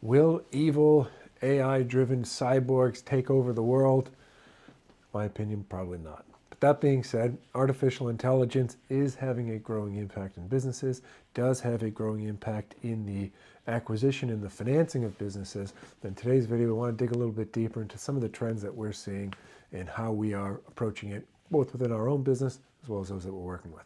Will evil AI-driven cyborgs take over the world? My opinion, probably not. But that being said, artificial intelligence is having a growing impact in businesses, does have a growing impact in the acquisition and the financing of businesses. In today's video, we want to dig a little bit deeper into some of the trends that we're seeing and how we are approaching it, both within our own business as well as those that we're working with.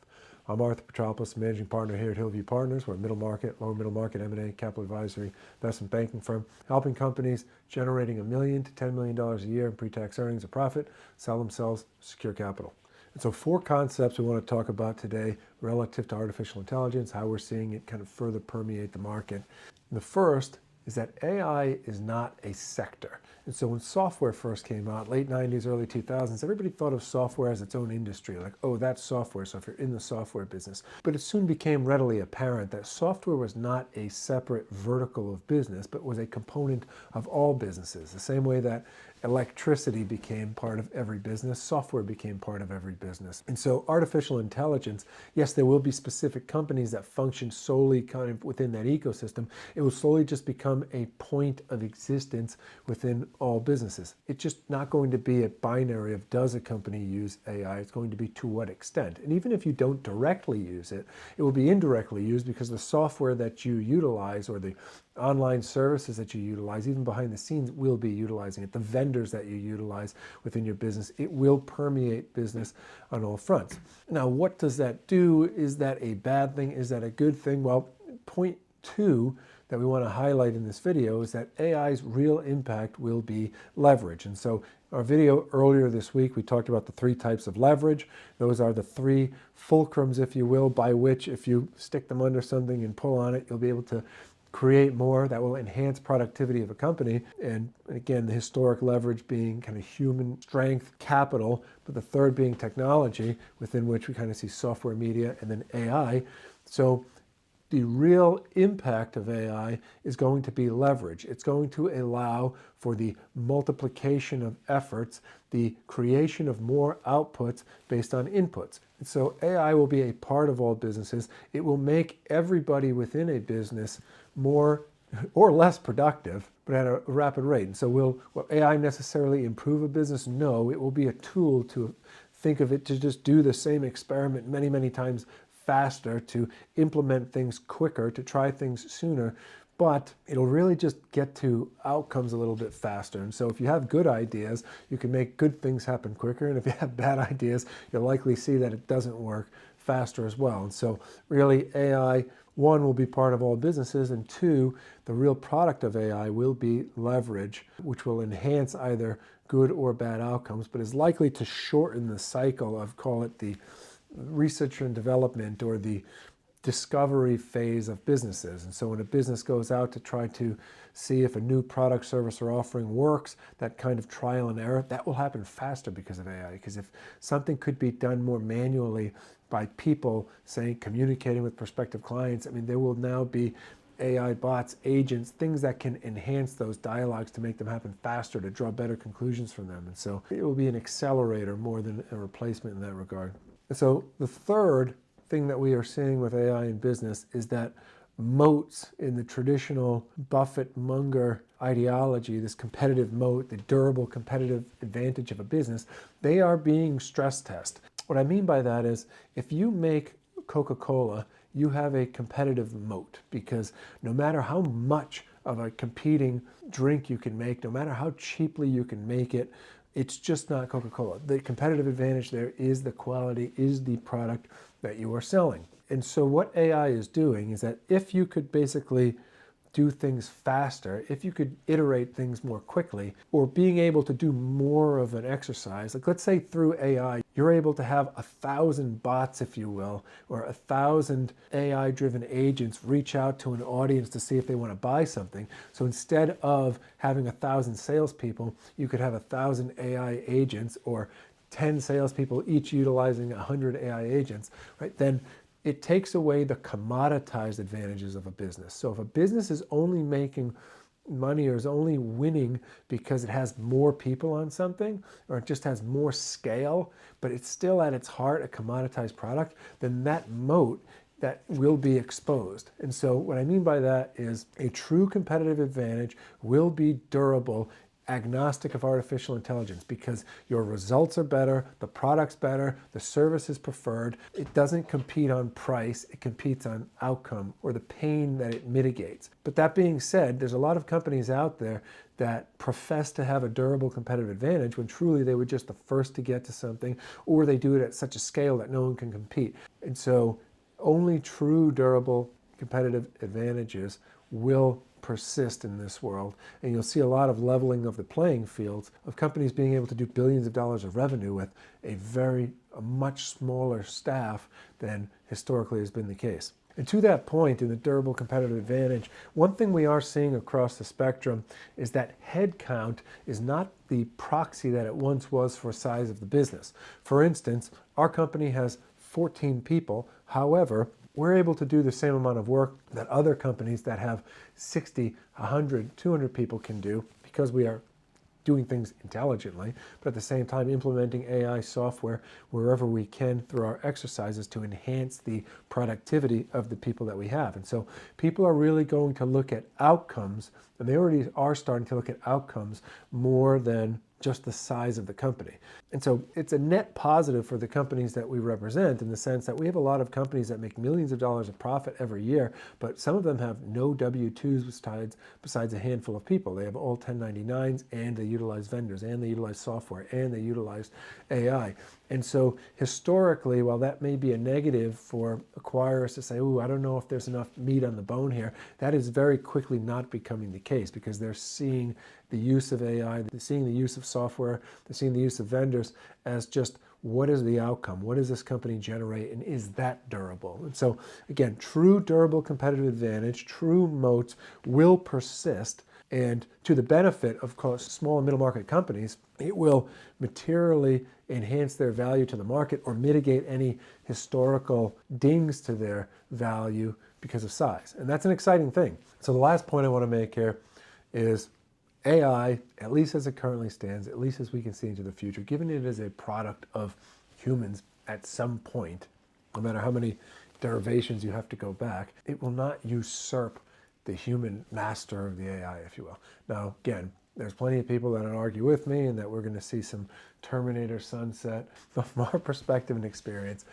I'm Arthur Petropoulos, managing partner here at Hillview Partners. We're a middle market, lower middle market M&A, capital advisory, investment banking firm, helping companies generating $1 million to $10 million a year in pre-tax earnings or profit, sell themselves, secure capital. And so 4 concepts we want to talk about today relative to artificial intelligence, how we're seeing it kind of further permeate the market. And the first is that AI is not a sector. And so when software first came out, late 90s, early 2000s, everybody thought of software as its own industry, like, oh, that's software, so if you're in the software business. But it soon became readily apparent that software was not a separate vertical of business, but was a component of all businesses. The same way that electricity became part of every business, software became part of every business. And so artificial intelligence, yes, there will be specific companies that function solely kind of within that ecosystem. It will slowly just become a point of existence within all businesses. It's just not going to be a binary of does a company use AI, it's going to be to what extent. And even if you don't directly use it, it will be indirectly used because the software that you utilize or the online services that you utilize, even behind the scenes, will be utilizing it. The vendors that you utilize within your business, it will permeate business on all fronts. Now, what does that do? Is that a bad thing? Is that a good thing? Well, point 2 that we want to highlight in this video is that AI's real impact will be leverage. And so our video earlier this week, we talked about the 3 types of leverage. Those are the 3 fulcrums, if you will, by which if you stick them under something and pull on it, you'll be able to create more that will enhance productivity of a company. And again, the historic leverage being kind of human strength, capital, but the third being technology, within which we kind of see software, media, and then AI. So the real impact of AI is going to be leverage. It's going to allow for the multiplication of efforts, the creation of more outputs based on inputs. And so AI will be a part of all businesses. It will make everybody within a business more or less productive, but at a rapid rate. And so will AI necessarily improve a business? No, it will be a tool to think of it to just do the same experiment many, many times faster, to implement things quicker, to try things sooner, but it'll really just get to outcomes a little bit faster. And so if you have good ideas, you can make good things happen quicker. And if you have bad ideas, you'll likely see that it doesn't work faster as well. And so really AI, 1, will be part of all businesses, and 2, the real product of AI will be leverage, which will enhance either good or bad outcomes, but is likely to shorten the cycle of, call it the research and development or the discovery phase of businesses. And so when a business goes out to try to see if a new product, service, or offering works, that kind of trial and error, that will happen faster because of AI. Because if something could be done more manually by people, say, communicating with prospective clients, I mean, there will now be AI bots, agents, things that can enhance those dialogues to make them happen faster, to draw better conclusions from them. And so it will be an accelerator more than a replacement in that regard. And so the third thing that we are seeing with AI in business is that moats in the traditional Buffett-Munger ideology, this competitive moat, the durable competitive advantage of a business, they are being stress tested. What I mean by that is if you make Coca-Cola, you have a competitive moat, because no matter how much of a competing drink you can make, no matter how cheaply you can make it, it's just not Coca-Cola. The competitive advantage there is the quality, is the product that you are selling. And so what AI is doing is that if you could basically do things faster, if you could iterate things more quickly, or being able to do more of an exercise, like let's say through AI, you're able to have 1,000 bots, if you will, or 1,000 AI-driven agents reach out to an audience to see if they want to buy something. So instead of having 1,000 salespeople, you could have 1,000 AI agents, or 10 salespeople each utilizing 100 AI agents, right? Then it takes away the commoditized advantages of a business. So if a business is only making money or is only winning because it has more people on something, or it just has more scale, but it's still at its heart a commoditized product, then that moat that will be exposed. And so what I mean by that is a true competitive advantage will be durable, agnostic of artificial intelligence, because your results are better, the product's better, the service is preferred. It doesn't compete on price, it competes on outcome or the pain that it mitigates. But that being said, there's a lot of companies out there that profess to have a durable competitive advantage when truly they were just the first to get to something, or they do it at such a scale that no one can compete. And so only true durable competitive advantages will persist in this world, and you'll see a lot of leveling of the playing fields of companies being able to do billions of dollars of revenue with a much smaller staff than historically has been the case. And to that point, in the durable competitive advantage, one thing we are seeing across the spectrum is that headcount is not the proxy that it once was for size of the business. For instance, our company has 14 people. However, we're able to do the same amount of work that other companies that have 60, 100, 200 people can do, because we are doing things intelligently, but at the same time implementing AI software wherever we can through our exercises to enhance the productivity of the people that we have. And so people are really going to look at outcomes, and they already are starting to look at outcomes more than just the size of the company. And so it's a net positive for the companies that we represent, in the sense that we have a lot of companies that make millions of dollars of profit every year, but some of them have no W-2s besides a handful of people. They have all 1099s, and they utilize vendors, and they utilize software, and they utilize AI. And so historically, while that may be a negative for acquirers to say, oh, I don't know if there's enough meat on the bone here, that is very quickly not becoming the case, because they're seeing the use of AI, they're seeing the use of software, they're seeing the use of vendors as just, what is the outcome? What does this company generate? And is that durable? And so again, true durable competitive advantage, true moats will persist. And to the benefit of, course, small and middle market companies, it will materially enhance their value to the market or mitigate any historical dings to their value because of size. And that's an exciting thing. So the last point I want to make here is AI, at least as it currently stands, at least as we can see into the future, given it is a product of humans at some point, no matter how many derivations you have to go back, it will not usurp the human master of the AI, if you will. Now, again, there's plenty of people that would argue with me and that we're going to see some Terminator sunset. But from our perspective and experience,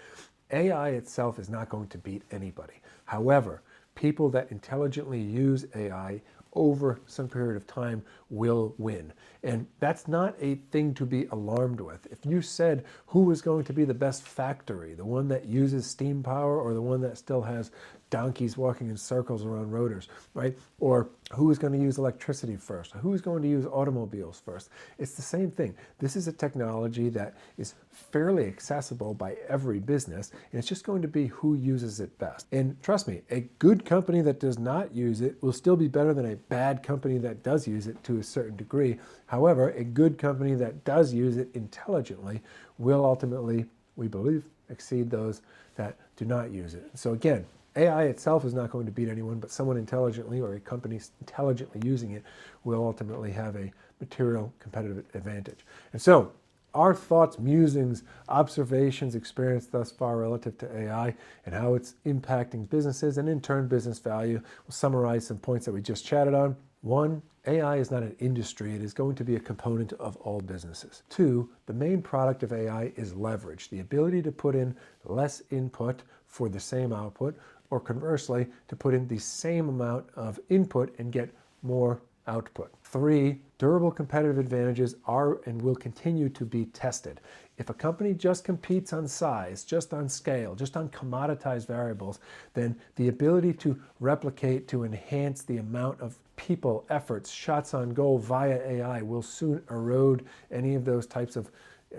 AI itself is not going to beat anybody. However, people that intelligently use AI over some period of time will win. And that's not a thing to be alarmed with. If you said who is going to be the best factory, the one that uses steam power or the one that still has donkeys walking in circles around rotors, right? Or who is going to use electricity first? Who is going to use automobiles first? It's the same thing. This is a technology that is fairly accessible by every business, and it's just going to be who uses it best. And trust me, a good company that does not use it will still be better than a bad company that does use it to a certain degree. However, a good company that does use it intelligently will ultimately, we believe, exceed those that do not use it. So again, AI itself is not going to beat anyone, but someone intelligently or a company intelligently using it will ultimately have a material competitive advantage. And so our thoughts, musings, observations, experience thus far relative to AI and how it's impacting businesses and in turn business value. We'll summarize some points that we just chatted on. 1, AI is not an industry. It is going to be a component of all businesses. 2, the main product of AI is leverage, the ability to put in less input for the same output, or conversely, to put in the same amount of input and get more output. 3, durable competitive advantages are and will continue to be tested. If a company just competes on size, just on scale, just on commoditized variables, then the ability to replicate, to enhance the amount of people, efforts, shots on goal via AI will soon erode any of those types of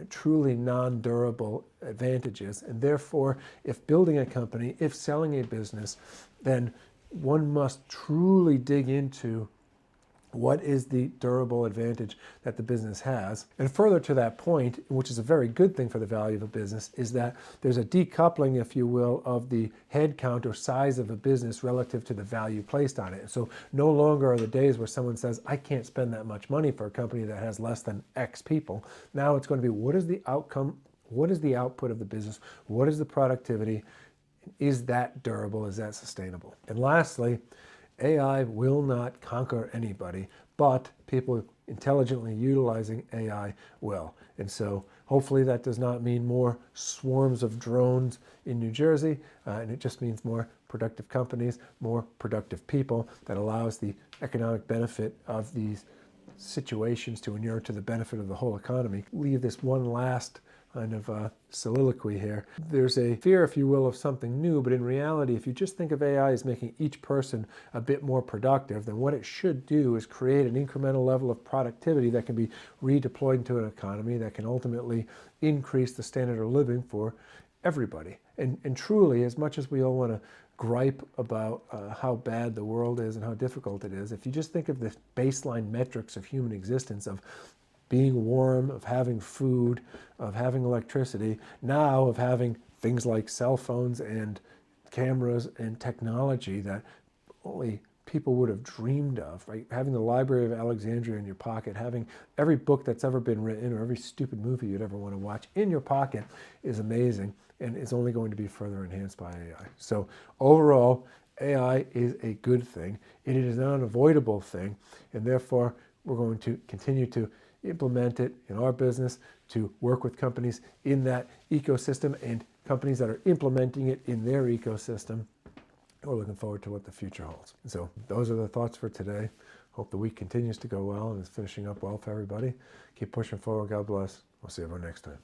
truly non-durable advantages. And therefore, if building a company, if selling a business, then one must truly dig into what is the durable advantage that the business has. And further to that point, which is a very good thing for the value of a business, is that there's a decoupling, if you will, of the head count or size of a business relative to the value placed on it. So no longer are the days where someone says, I can't spend that much money for a company that has less than X people. Now it's going to be, what is the outcome? What is the output of the business? What is the productivity? Is that durable? Is that sustainable? And lastly, AI will not conquer anybody, but people intelligently utilizing AI will. And so hopefully that does not mean more swarms of drones in New Jersey, and it just means more productive companies, more productive people that allows the economic benefit of these situations to inure to the benefit of the whole economy. Leave this one last kind of soliloquy here. There's a fear, if you will, of something new, but in reality, if you just think of AI as making each person a bit more productive, then what it should do is create an incremental level of productivity that can be redeployed into an economy that can ultimately increase the standard of living for everybody. And truly, as much as we all want to gripe about how bad the world is and how difficult it is, if you just think of the baseline metrics of human existence, of being warm, of having food, of having electricity, now of having things like cell phones and cameras and technology that only people would have dreamed of, right? Having the Library of Alexandria in your pocket, having every book that's ever been written or every stupid movie you'd ever want to watch in your pocket is amazing, and is only going to be further enhanced by AI. So overall, AI is a good thing. It is an unavoidable thing, and therefore we're going to continue to implement it in our business, to work with companies in that ecosystem and companies that are implementing it in their ecosystem. We're looking forward to what the future holds. So those are the thoughts for today. Hope the week continues to go well and is finishing up well for everybody. Keep pushing forward. God bless. We'll see everyone next time.